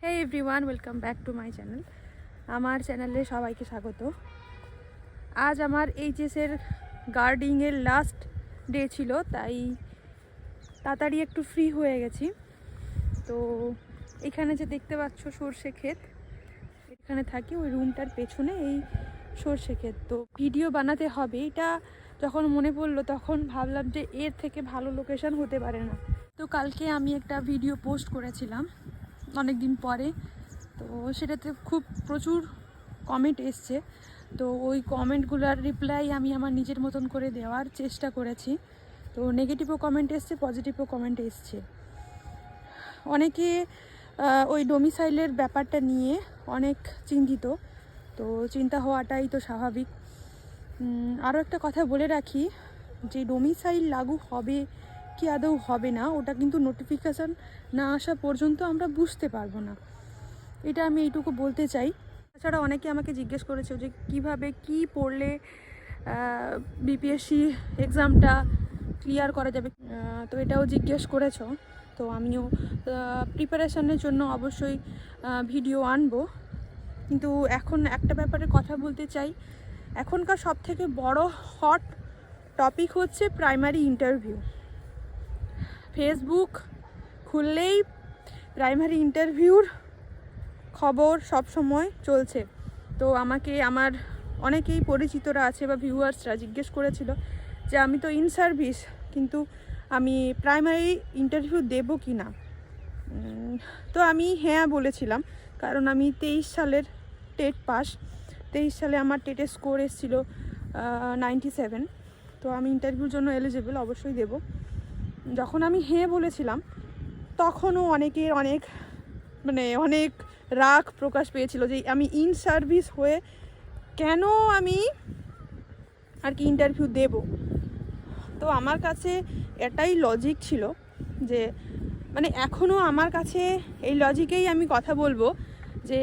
Hey everyone, welcome back to my channel. আমার চ্যানেলে সবাইকে স্বাগত। আজ আমার এইচএসের গার্ডিংয়ের লাস্ট ডে ছিল, তাই তাড়াতাড়ি একটু ফ্রি হয়ে গেছি। তো এখানে যে দেখতে পাচ্ছ সর্ষে ক্ষেত, এখানে থাকি, ওই রুমটার পেছনে এই সর্ষে ক্ষেত। তো ভিডিও বানাতে হবে, এটা যখন মনে পড়লো তখন ভাবলাম যে এর থেকে ভালো লোকেশন হতে পারে না। তো কালকে আমি একটা ভিডিও পোস্ট করেছিলাম অনেক দিন পরে, তো সেটাতে খুব প্রচুর কমেন্ট এসছে। তো ওই কমেন্টগুলোর রিপ্লাই আমি আমার নিজের মতন করে দেওয়ার চেষ্টা করেছি। তো নেগেটিভও কমেন্ট এসছে, পজিটিভও কমেন্ট এসছে। অনেকে ওই ডোমিসাইলের ব্যাপারটা নিয়ে অনেক চিন্তিত, তো চিন্তা হওয়াটাই তো স্বাভাবিক। আরও একটা কথা বলে রাখি, যে ডোমিসাইল লাগু হবে কি আদৌ হবে না, ওটা কিন্তু নোটিফিকেশান না আসা পর্যন্ত আমরা বুঝতে পারবো না, এটা আমি এইটুকু বলতে চাই। তাছাড়া অনেকে আমাকে জিজ্ঞেস করেছে যে কিভাবে কি পড়লে বিপিএসসি এক্সামটা ক্লিয়ার করা যাবে, তো এটাও জিজ্ঞেস করেছো। তো আমিও প্রিপারেশানের জন্য অবশ্যই ভিডিও আনবো। কিন্তু এখন একটা ব্যাপারে কথা বলতে চাই, এখনকার সবথেকে বড় হট টপিক হচ্ছে প্রাইমারি ইন্টারভিউ। ফেসবুক খুললেই প্রাইমারি ইন্টারভিউর খবর সব সময় চলছে। তো আমাকে আমার অনেকেই পরিচিতরা আছে বা ভিউয়ার্সরা জিজ্ঞেস করেছিল যে আমি তো ইন সার্ভিস, কিন্তু আমি প্রাইমারি ইন্টারভিউ দেব কি না। তো আমি হ্যাঁ বলেছিলাম, কারণ আমি 23 সালের টেট পাস। 23 সালে আমার টেটের স্কোর এসেছিলো 97। তো আমি ইন্টারভিউর জন্য এলিজিবল, অবশ্যই দেব। যখন আমি হ্যাঁ বলেছিলাম তখনও অনেকের অনেক রাগ প্রকাশ পেয়েছিল যে আমি ইন সার্ভিস হয়ে কেন আমি আর কি ইন্টারভিউ দেব। তো আমার কাছে এটাই লজিক ছিল যে এখনও আমার কাছে এই লজিকেই আমি কথা বলবো যে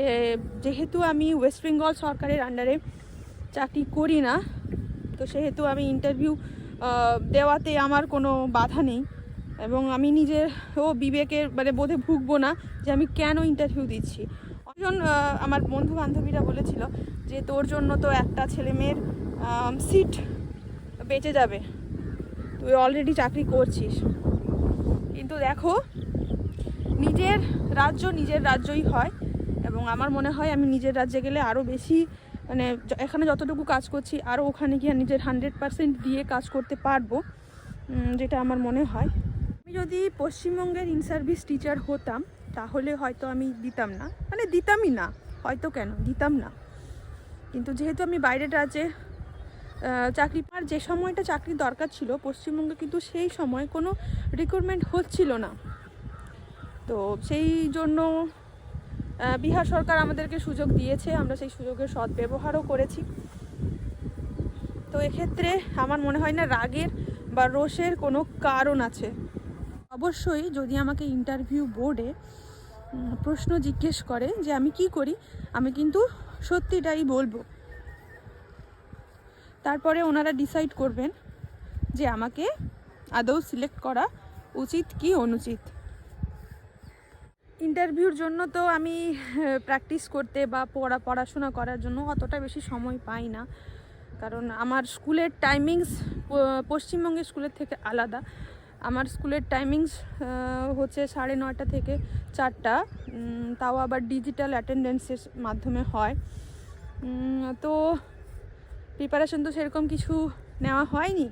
যেহেতু আমি ওয়েস্ট বেঙ্গল সরকারের আন্ডারে চাকরি করি না, তো সেহেতু আমি ইন্টারভিউ দেওয়াতে আমার কোনো বাধা নেই, এবং আমি নিজের বিবেকের বোধে ভুগবো না যে আমি কেন ইন্টারভিউ দিচ্ছি। অনেকজন আমার বন্ধু বান্ধবীরা বলেছিল যে তোর জন্য তো একটা ছেলে মেয়ের সিট বেঁচে যাবে, তুই অলরেডি চাকরি করছিস। কিন্তু দেখো, নিজের রাজ্য নিজের রাজ্যই হয়, এবং আমার মনে হয় আমি নিজের রাজ্যে গেলে আরও বেশি এখানে যতটুকু কাজ করছি আরও ওখানে গিয়ে নিজের 100% দিয়ে কাজ করতে পারবো, যেটা আমার মনে হয়। আমি যদি পশ্চিমবঙ্গের ইন সার্ভিস টিচার হতাম তাহলে হয়তো আমি দিতাম না, দিতামই না, হয়তো কেন দিতাম না। কিন্তু যেহেতু আমি বাইরের রাজ্যে চাকরি পাওয়ার যে সময়টা চাকরির দরকার ছিল পশ্চিমবঙ্গে, কিন্তু সেই সময় কোনো রিক্রুটমেন্ট হচ্ছিল না। তো সেই জন্য বিহার সরকার আমাদেরকে সুযোগ দিয়েছে, আমরা সেই সুযোগের সদ্ব্যবহারও করেছি। তো এক্ষেত্রে আমার মনে হয় না রাগের বা রোষের কোনো কারণ আছে। অবশ্যই যদি আমাকে ইন্টারভিউ বোর্ডে প্রশ্ন জিজ্ঞেস করে যে আমি কি করি, আমি কিন্তু সত্যিটাই বলবো। তারপরে ওনারা ডিসাইড করবেন যে আমাকে আদৌ সিলেক্ট করা উচিত কি অনুচিত। ইন্টারভিউর জন্য তো আমি প্র্যাকটিস করতে বা পড়াশোনা করার জন্য অতটা বেশি সময় পাই না, কারণ আমার স্কুলের টাইমিংস পশ্চিমবঙ্গের স্কুলের থেকে আলাদা। আমার স্কুলের টাইমিংস হচ্ছে 9:30 থেকে 4টা, তাও আবার ডিজিটাল অ্যাটেন্ডেন্সের মাধ্যমে হয়। তো প্রিপারেশন তো সেরকম কিছু নেওয়া হয়নি,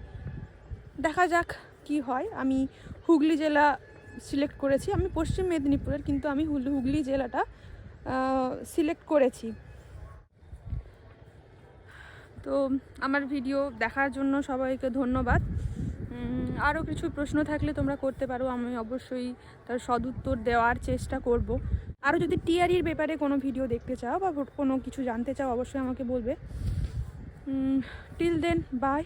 দেখা যাক কি হয়। আমি হুগলি জেলা সিলেক্ট করেছি, আমি পশ্চিম মেদিনীপুরের, কিন্তু আমি হুগলি জেলাটা সিলেক্ট করেছি। তো আমার ভিডিও দেখার জন্য সবাইকে ধন্যবাদ। আরও কিছু প্রশ্ন থাকলে তোমরা করতে পারো, আমি অবশ্যই তার সদুত্তর দেওয়ার চেষ্টা করব। আরও যদি টিআরইর ব্যাপারে কোনো ভিডিও দেখতে চাও বা কোনো কিছু জানতে চাও অবশ্যই আমাকে বলবে। Till then, by.